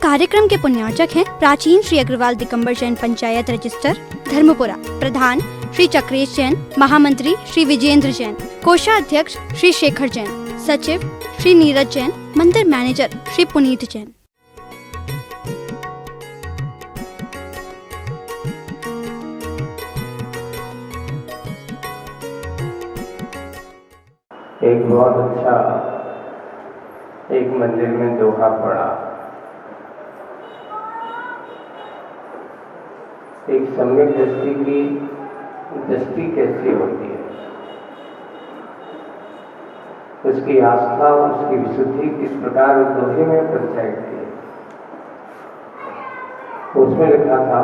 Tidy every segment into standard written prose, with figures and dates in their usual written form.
कार्यक्रम के पुण्यार्चक हैं प्राचीन श्री अग्रवाल दिगंबर जैन पंचायत रजिस्टर धर्मपुरा, प्रधान श्री चक्रेश जैन, महामंत्री श्री विजेंद्र जैन, कोषाध्यक्ष श्री शेखर जैन, सचिव श्री नीरज जैन, मंदिर मैनेजर श्री पुनीत जैन। एक बहुत अच्छा एक मंदिर में दोहा पड़ा। एक सम्यक दृष्टि की दृष्टि कैसी होती है, उसकी आस्था, उसकी विशुद्धि किस प्रकार उस दोहे में दर्शाई है। उसमें लिखा था,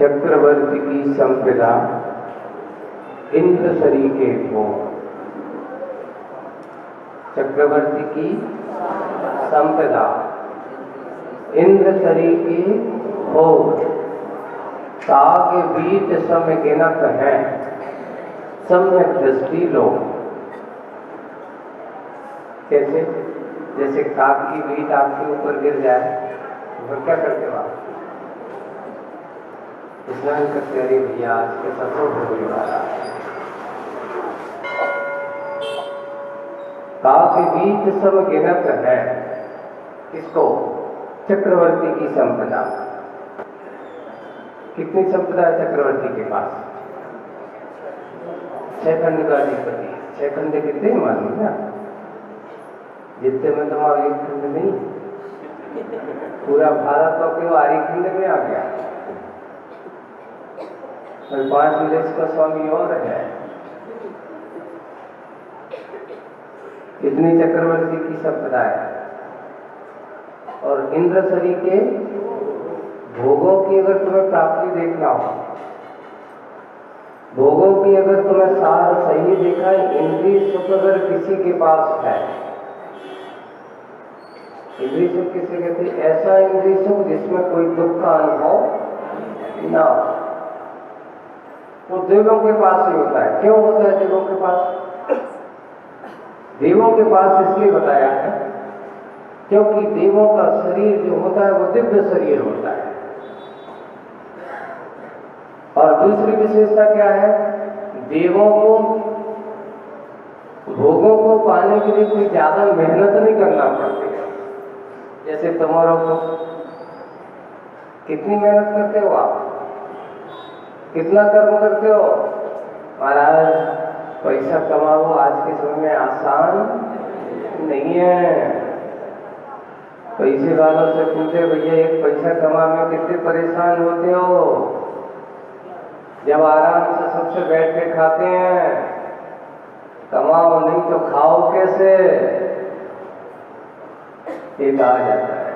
चक्रवर्ती की संपदा इंद्र सरीखे भोग। चक्रवर्ती की संपदा इंद्र सरीखे भोग, ताके बीच समय गिनत है, सम्यक दृष्टि लो। कैसे? जैसे काक की बीट आपके ऊपर गिर जाए तो क्या करते हो आप? स्नान करते, अरे भैया आज के सबको होने वाला है। काक बीच सब गिनत है, किसको? चक्रवर्ती की संपदा। कितनी संपदा है चक्रवर्ती के पास? 6 खंड का अधिपति। 6 खंड कितने मालूम ना? जितने में तुम्हारा एक खंड नहीं, पूरा भारत तो क्यों आरी खंड में आ गया। और 5 विदेश का स्वामी और है। इतनी चक्रवर्ती की संपदा है। और इंद्र सरी के भोगों की अगर तुम्हें प्राप्ति देखना हो, भोगों की अगर तुम्हें सार सही देखा है, इंद्रिय सुख अगर किसी के पास है, इंद्रिय सुख किसे कहते हैं? ऐसा इंद्रिय सुख जिसमें कोई दुख का अनुभव ना हो, वो देवों के पास ही होता है। क्यों होता है देवों के पास? देवों के पास इसलिए बताया है क्योंकि देवों का शरीर जो होता है वो दिव्य शरीर होता है। और दूसरी विशेषता क्या है? देवों को भोगों को पाने के लिए कोई ज्यादा मेहनत नहीं करना पड़ती है। जैसे तुम्हारों को कितनी मेहनत करते हो आप? कितना कर्म करते हो? महाराज पैसा कमाओ आज के समय में आसान नहीं है। पैसे वालों से पूछे, भैया एक पैसा कमा में कितने परेशान होते हो? जब आराम से सबसे बैठ के खाते हैं, कमाओ नहीं तो खाओ कैसे? एक आ जाता है,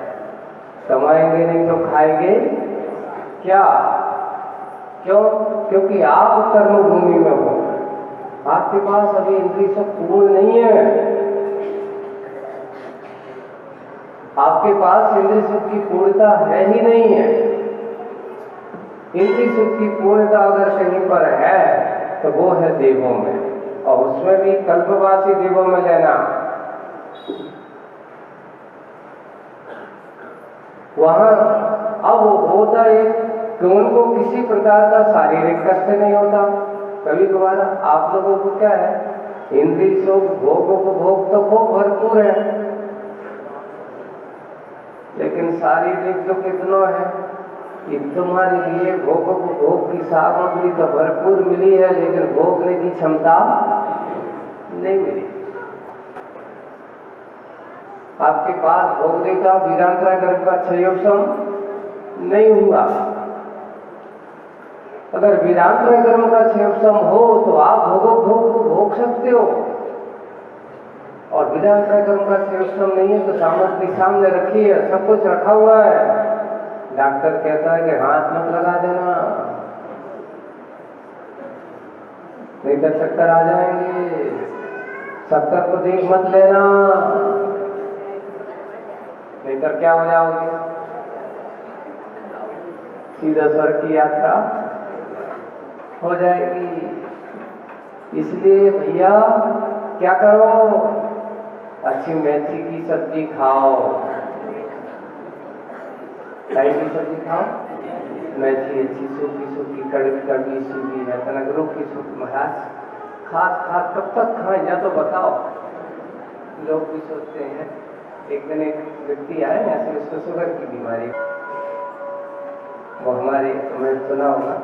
कमाएंगे नहीं तो खाएंगे क्या? क्यों? क्योंकि आप कर्मभूमि में हो, आपके पास अभी इंद्रिय सुख पूर्ण नहीं है। आपके पास इंद्रिय सुख की पूर्णता है ही नहीं है। इंद्रिय सुख की पूर्णता अगर कहीं पर है तो वो है देवों में, और उसमें भी कल्पवासी देवों में लेना। वहां अब होता है कि उनको किसी प्रकार का शारीरिक कष्ट नहीं होता। कभी कभार आप लोगों को क्या है, इंद्रिय सुख भोगों को भोग तो खूब भरपूर है, लेकिन शारीरिक जो कितना है कि तुम्हारे लिए भोगों को भोग की सामग्री तो भरपूर मिली है, लेकिन भोगने की क्षमता नहीं मिली। आपके पास भोगने का वीरांतरा गर्भ का क्षयोपशम नहीं हुआ। अगर वीरांतरा गर्भ का क्षयोपशम हो तो आप भोगों को भोग सकते हो, और वीरांतरा गर्भ का क्षयोपशम नहीं है तो सामग्री सामने रखी है, सब कुछ रखा हुआ है। डॉक्टर कहता है कि हाथ मत लगा देना, नहीं तो चक्कर आ जाएंगे, शक्कर को देख मत लेना, नहीं तो क्या हो जाओगे? सीधा स्वर्ग की यात्रा हो जाएगी। इसलिए भैया क्या करो, अच्छी मेथी की सब्जी खाओ, मिठाई की सब्जी खाओ, मेथी अच्छी सूखी सूखी, कड़वी कड़वी सूखी है, तनगरों की सूखी। महाराज खाद खाद कब तक खाएं, या तो बताओ। लोग भी सोचते हैं। एक दिन एक व्यक्ति आए, ऐसे उसको शुगर की बीमारी, वो हमारे तुम्हें सुना होगा,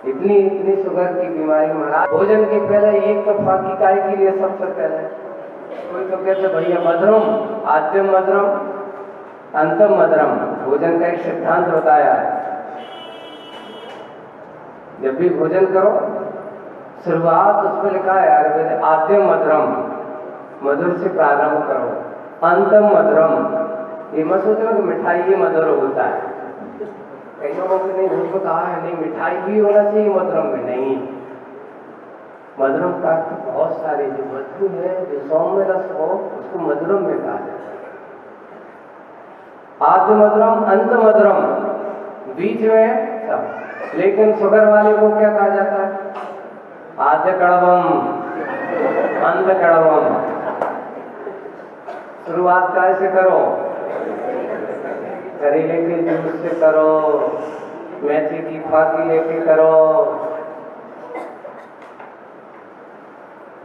इतनी इतनी शुगर की बीमारी। महाराज भोजन के पहले एक तो फाकी काय के लिए सबसे पहले कोई तो कहते भैया मधुरम, आद्यम मधुरम, अंतम मधुरम, भोजन का एक सिद्धांत बताया है। जब भी भोजन करो, शुरुआत उस पर लिखा है आयुर्वेद, आद्यम मधुरम, मधुर से प्रारंभ करो, अंतम मधुरम। ये मत सोचो कि मिठाई ही मधुर होता है। कई लोगों ने नहीं उसको कहा है नहीं मिठाई भी होना चाहिए मधुरम में, नहीं। मधुरम का बहुत सारे जो मधु है, जो सौम्य रस हो, उसको मधुरम में कहा जाता है। आद्य मधुरम, अंत मधुरम, बीच में सब। लेकिन शुगर वाले को क्या कहा जाता है? आद्य कड़वम, अंत कड़वम। शुरुआत कैसे करो? करेले के जूस से करो, मेथी की फाकी लेके करो।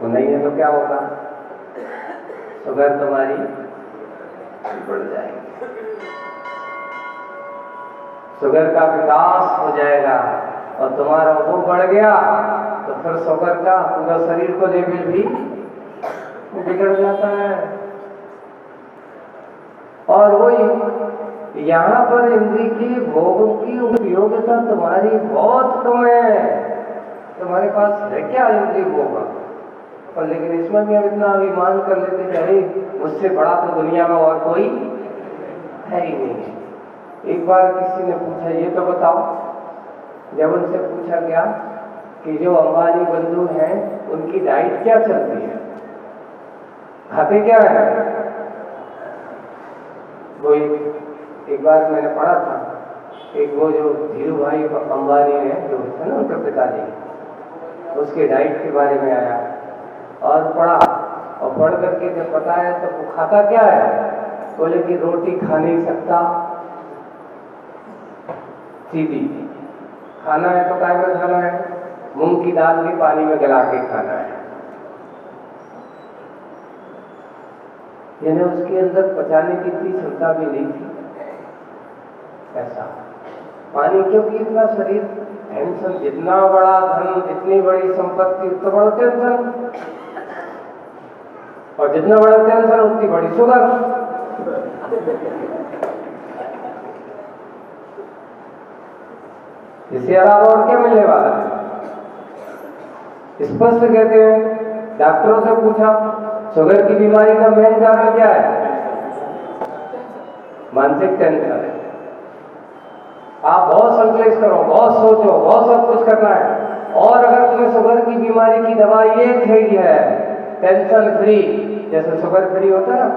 वो नहीं है तो क्या होगा? शुगर तुम्हारी बढ़ जाएगी, शुगर का विकास हो जाएगा, और तुम्हारा वो बढ़ गया तो फिर शुगर का पूरा शरीर को लेवल भी बिगड़ जाता है। और वही यहाँ पर इंद्रिय की भोगों की उपयोगिता तुम्हारी बहुत कम है। तुम्हारे पास है क्या इंद्रिय भोग? और लेकिन इसमें भी हम इतना अभिमान कर लेते कि अरे मुझसे बड़ा तो दुनिया में और कोई है ही नहीं। एक बार किसी ने पूछा, ये तो बताओ, जब उनसे पूछा गया कि जो अंबानी बंधु हैं उनकी डाइट क्या चलती है, खाते क्या है? वो एक बार मैंने पढ़ा था, एक वो जो धीरू भाई अंबानी है, जो है ना उनके पिताजी, उसके डाइट के बारे में आया और पढ़ा, और पढ़ करके जब पता है तो वो खाता क्या है? बोले कि रोटी खा नहीं सकता, सीधी खाना है तो काय में खाना है? मूंग की दाल भी पानी में गला के खाना है। यानी उसके अंदर पचाने की इतनी क्षमता भी नहीं थी। ऐसा पानी, क्योंकि इतना शरीर टेंशन, जितना बड़ा धन, जितनी बड़ी संपत्ति उतना बड़ा टेंशन, और जितना बड़ा टेंशन उतनी बड़ी शुगर। इससे अलावा और क्या मिलने वाला है? स्पष्ट कहते हैं, डॉक्टरों से पूछा शुगर की बीमारी का मेन कारण क्या है? मानसिक टेंशन है। आप बहुत संकलेश करो, बहुत सोचो, बहुत सब कुछ करना है, और अगर तुम्हें शुगर की बीमारी की दवाई एक ही है, टेंशन फ्री, जैसे शुगर फ्री होता है,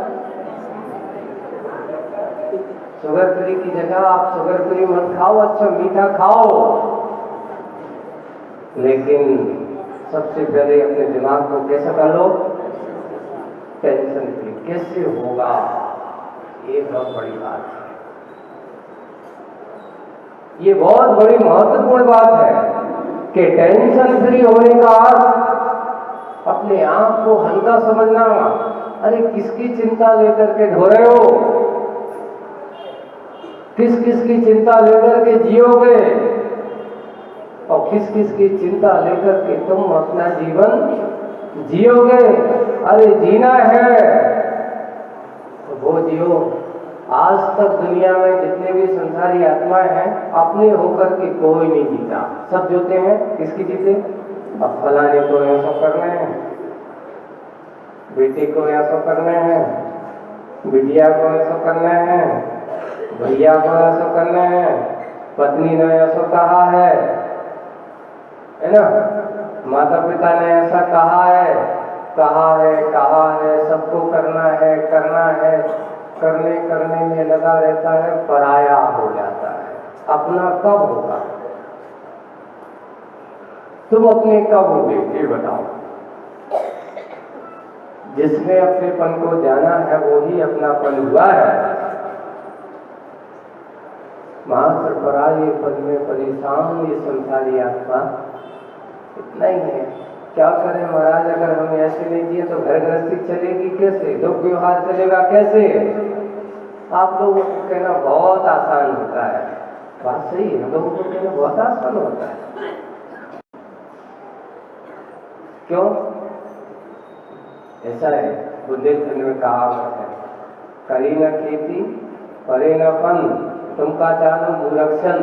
शुगर फ्री की जगह आप शुगर फ्री मत खाओ, अच्छा मीठा खाओ, लेकिन सबसे पहले अपने दिमाग को कैसे कर लो? Tension free. कैसे होगा? ये बहुत बड़ी बात है, ये बहुत बड़ी महत्वपूर्ण बात है कि टेंशन फ्री होने का अर्थ अपने आप को हल्का समझना। अरे किसकी चिंता लेकर के ढो रहे हो? किस किस की चिंता लेकर के जियोगे, और किस किस की चिंता लेकर के तुम अपना जीवन जियोगे? अरे जीना है तो वो जियो। आज तक दुनिया में जितने भी संसारी आत्माएं हैं, अपने होकर के कोई नहीं जीता, सब जोते हैं। किसकी जीते? अब फलाने को ऐसा करना है, बेटे को ऐसा करना है, बिटिया को ऐसा करना है, भैया को ऐसा करना है, पत्नी ने ऐसा कहा है ना, माता पिता ने ऐसा कहा है, सबको करना है, करने करने में लगा रहता है, पराया हो जाता है। अपना कब होगा? तुम अपने कब होगे ये बताओ। जिसने अपनेपन को जाना है वो ही अपनापन हुआ है। मात्र पराये पद में परेशान ये संसारी आत्मा, इतना ही है। क्या करें महाराज, अगर हम ऐसे नहीं जिए तो घर गृहस्थी चलेगी कैसे, दुख व्यवहार चलेगा कैसे? आप लोगों को कहना बहुत आसान होता है, बात सही है, लोगों को कहना बहुत आसान होता है। क्यों? ऐसा है, बुंदेलखंड में कहावत है, करी न खेती परे न फन, तुमका चालो मूलक्षण।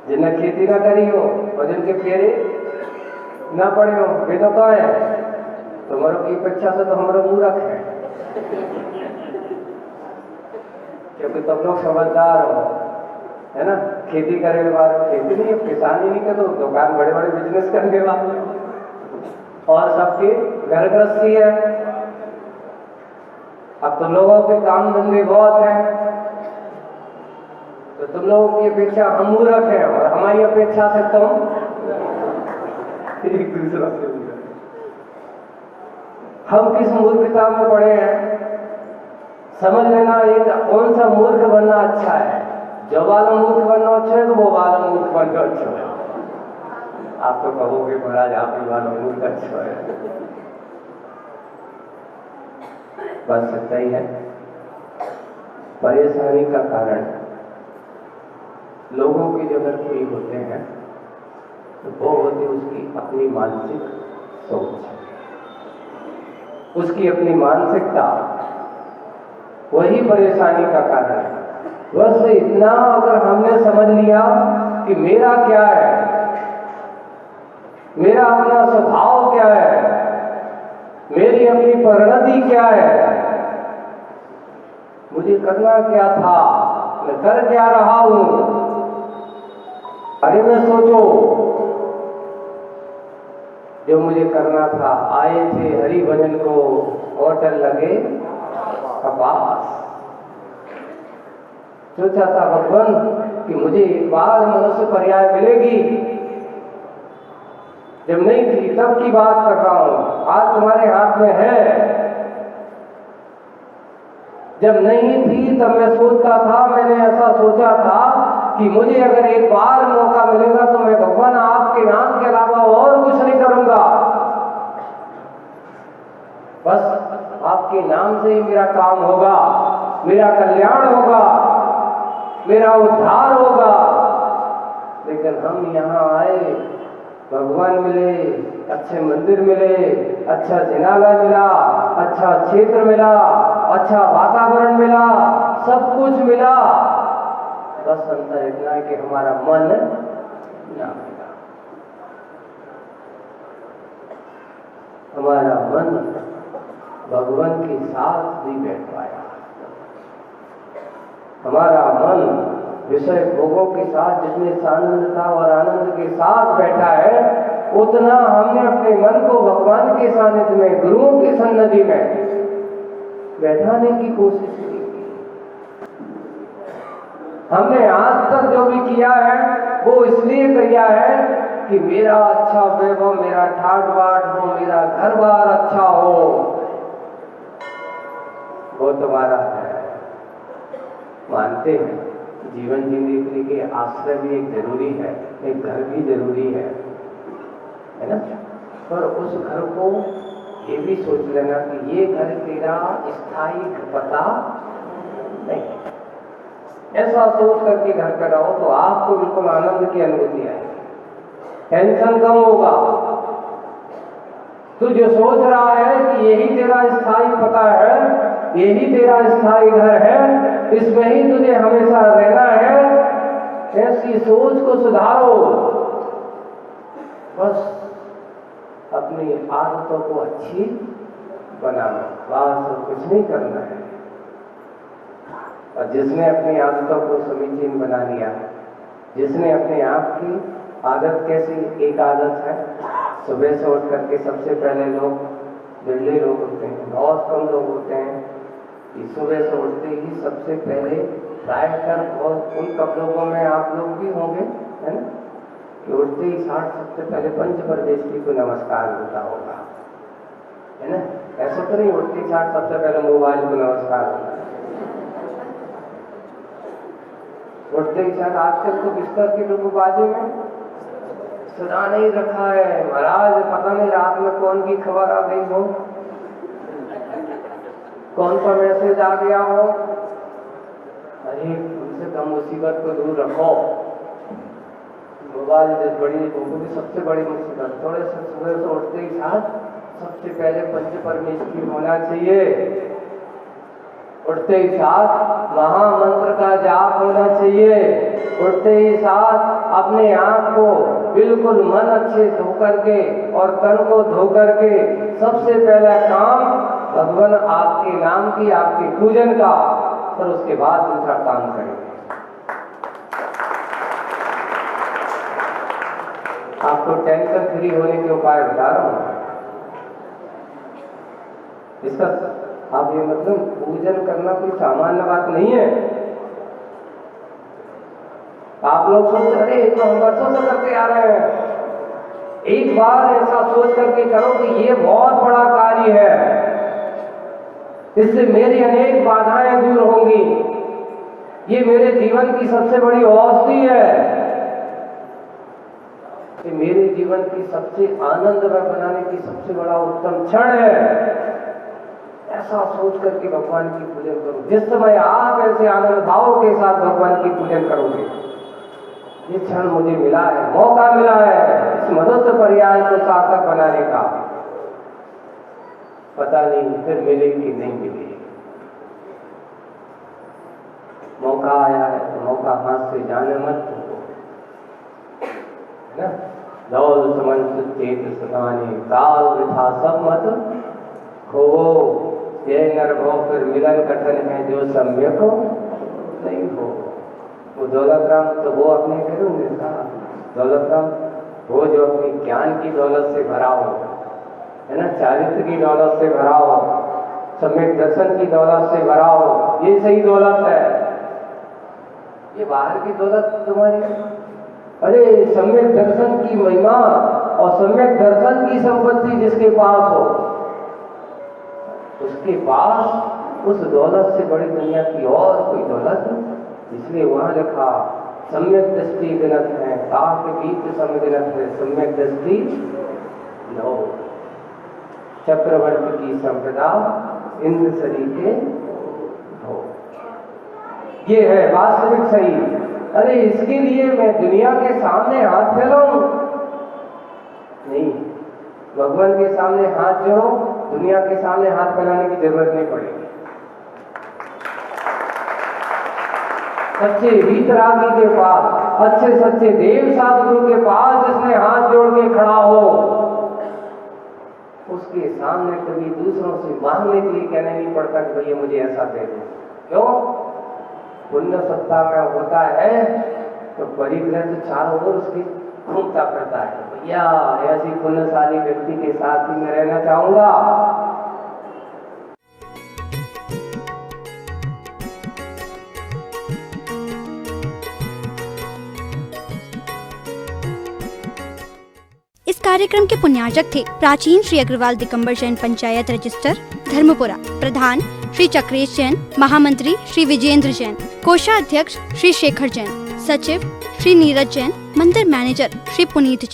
जिनने खेती ना करी हो और जिनके फेरे ना पड़े हो, वे तो कहाँ है? तुम्हारों की अपेक्षा से तो हमारा मूर्ख है, क्योंकि तुम लोग समझदार हो, है ना? खेती करने वाले, खेती नहीं, किसानी नहीं कर, तो दुकान बड़े बड़े बिजनेस करने वाले और सबके घर गृहस्थी है। अब तुम लोगों के काम धंधे बहुत हैं, तो तुम लोगों की अपेक्षा हम मूर्ख हैं और हमारी अपेक्षा से तुम एक दूसरा से मूर्ख। हम किस मूर्खता में पड़े हैं समझ लेना। एक कौन सा मूर्ख बनना अच्छा है, जो वाला मूर्ख बनना अच्छा है तो वो वाला मूर्ख बनना अच्छा है। आप तो कहोगे महाराज आप ही वाला मूर्ख अच्छा है, बस सत्य ही है। परेशानी का कारण लोगों की जो अगर कोई होते हैं तो वो होती उसकी अपनी मानसिक सोच, उसकी अपनी मानसिकता, वही परेशानी का कारण है। बस इतना अगर हमने समझ लिया कि मेरा क्या है, मेरा अपना स्वभाव क्या है, मेरी अपनी परिणति क्या है, मुझे करना क्या था, मैं कर क्या रहा हूं। अरे मैं सोचो, जो मुझे करना था, आए थे हरि भजन को होटल लगे कपास, सोचा था भगवान कि मुझे एक बार मनुष्य पर्याय मिलेगी, जब नहीं थी तब की बात कर रहा हूं, आज तुम्हारे हाथ में है। जब नहीं थी तब मैं सोचता था, मैंने ऐसा सोचा था कि मुझे अगर एक बार मौका मिलेगा तो मैं भगवान आपके नाम के अलावा और कुछ नहीं करूंगा, बस आपके नाम से ही मेरा काम होगा, मेरा कल्याण होगा, मेरा उद्धार होगा। लेकिन हम यहाँ आए, भगवान मिले, अच्छे मंदिर मिले, अच्छा जिनालय मिला, अच्छा क्षेत्र मिला, अच्छा वातावरण मिला, सब कुछ मिला, बस अंतर इतना है कि हमारा मन ना मिला। हमारा मन भगवान के साथ नहीं बैठ पाया, हमारा मन विषय भोगों के साथ जितने सानंदता और आनंद के साथ बैठा है, उतना हमने अपने मन को भगवान के सानिध्य में, गुरुओं की सन्निधि में बैठाने की कोशिश की। हमने आज तक जो भी किया है वो इसलिए किया है कि मेरा अच्छा वैभव, मेरा ठाट बाट हो, मेरा घर बार अच्छा हो, वो तुम्हारा है। मानते हैं जीवन जीने के लिए आश्रय भी एक जरूरी है, एक घर भी जरूरी है ना? पर उस घर को ये भी सोच लेना कि ये घर तेरा स्थायी पता नहीं। ऐसा सोच करके घर पर रहो तो आपको बिल्कुल आनंद की अनुभूति आएगी, टेंशन कम होगा। तू जो सोच रहा है कि यही तेरा स्थायी पता है, यही तेरा स्थायी घर है, इसमें ही तुझे हमेशा रहना है, ऐसी सोच को सुधारो। बस अपनी आदतों को अच्छी बनाना, बस और कुछ नहीं करना है। और जिसने अपनी आदतों को समीचीन बना लिया, जिसने अपने आप की आदत, कैसी एक आदत है, सुबह से उठ करके सबसे पहले लोग, बिरले लोग होते हैं, बहुत कम लोग होते हैं कि सुबह से उठते ही सबसे पहले प्रायकर, बहुत उन कब लोगों में आप लोग भी होंगे, है ना, कि उठते ही 60 सबसे पहले पंचपरमेष्ठी को नमस्कार होता होगा, है ना? ऐसा तो नहीं उठते 60 सबसे पहले मोबाइल को नमस्कार होता है। उठते ही साथ आजकल तो बिस्तर के लोगों बाजू में सुना नहीं रखा है, महाराज पता नहीं रात में कौन की खबर आ गई हो, कौन सा मैसेज आ गया हो। अरे उनसे कम मुसीबत को दूर रखो। मोबाइल बड़ी लोगों की सबसे बड़ी मुसीबत। थोड़े से सुबह से उठते ही साथ सबसे पहले पंच परमेश्वरी होना चाहिए। उठते ही साथ महामंत्र का जाप होना चाहिए। उठते ही साथ अपने आँख को बिल्कुल मन अच्छे धो करके और तन को धो करके सबसे पहला काम भगवान आपके नाम की, आपके पूजन का, फिर उसके बाद दूसरा काम करेंगे। आपको टेंशन फ्री होने के उपाय बता रहा हूं। इसका आप ये मतलब पूजन करना कोई सामान्य बात नहीं है। आप लोग सोच रहे हैं तो हम वर्षों से करते आ रहे हैं। एक बार ऐसा सोच करके करो कि ये बहुत बड़ा कार्य है, इससे मेरी अनेक बाधाएं दूर होंगी, ये मेरे जीवन की सबसे बड़ी औषधि है, ये मेरे जीवन की सबसे आनंदमय बनाने की सबसे बड़ा उत्तम क्षण है। ऐसा सोच करके भगवान की पूजन करो। जिस समय आप ऐसे आनंद भाव के साथ भगवान की पूजन करोगे, ये क्षण मुझे मिला है, मौका मिला है इस मदद पर्याय को सार्थक बनाने का, पता नहीं फिर मिले कि नहीं मिले। मौका आया है तो मौका हाथ से जाने मत दो, है ना। दौल समन चेत सदाने काल वृथा सब मत खो, ये नर भो फिर मिलन कठिन है जो सम्यक नहीं हो। वो दौलत राम तो वो अपने करूंगे कहा, दौलत राम वो जो अपनी ज्ञान की दौलत से भरा हो, है ना, चारित्र की दौलत से भरा हो, सम्यक दर्शन की दौलत से भरा हो, ये सही दौलत है। ये बाहर की दौलत तुम्हारी, अरे सम्यक दर्शन की महिमा और सम्यक दर्शन की संपत्ति जिसके पास हो, उसके पास उस दौलत से बड़ी दुनिया की और कोई दौलत। इसलिए वहां लिखा सम्यक दृष्टि गलत है, काव्य गीत समगलत है, सम्यक दृष्टि लो। चक्रवर्ती की संपदा इंद्र सरी के हो, ये है वास्तविक सही। अरे इसके लिए मैं दुनिया के सामने हाथ फैलाऊं नहीं, भगवान के सामने हाथ जोड़ो, दुनिया के सामने हाथ फैलाने की जरूरत नहीं पड़ेगी। सच्चे वीतरागी के पास, अच्छे सच्चे देव साधुओं के पास जिसने हाथ जोड़ के खड़ा हो, उसके सामने कभी दूसरों से मांगने के लिए कहना नहीं पड़ता कि भैया मुझे ऐसा दे दो। क्यों? पुण्य सत्ता में होता है तो परिग्रह तो चारों ओर उसकी घूमता फिरता है। भैया ऐसी पुण्यशाली व्यक्ति के साथ ही मैं रहना चाहूंगा। इस कार्यक्रम के पुण्यार्चक थे प्राचीन श्री अग्रवाल दिगंबर जैन पंचायत रजिस्टर धर्मपुरा, प्रधान श्री चक्रेश जैन, महामंत्री श्री विजेंद्र जैन, कोषाध्यक्ष श्री शेखर जैन, सचिव श्री नीरज जैन, मंदिर मैनेजर श्री पुनीत जैन।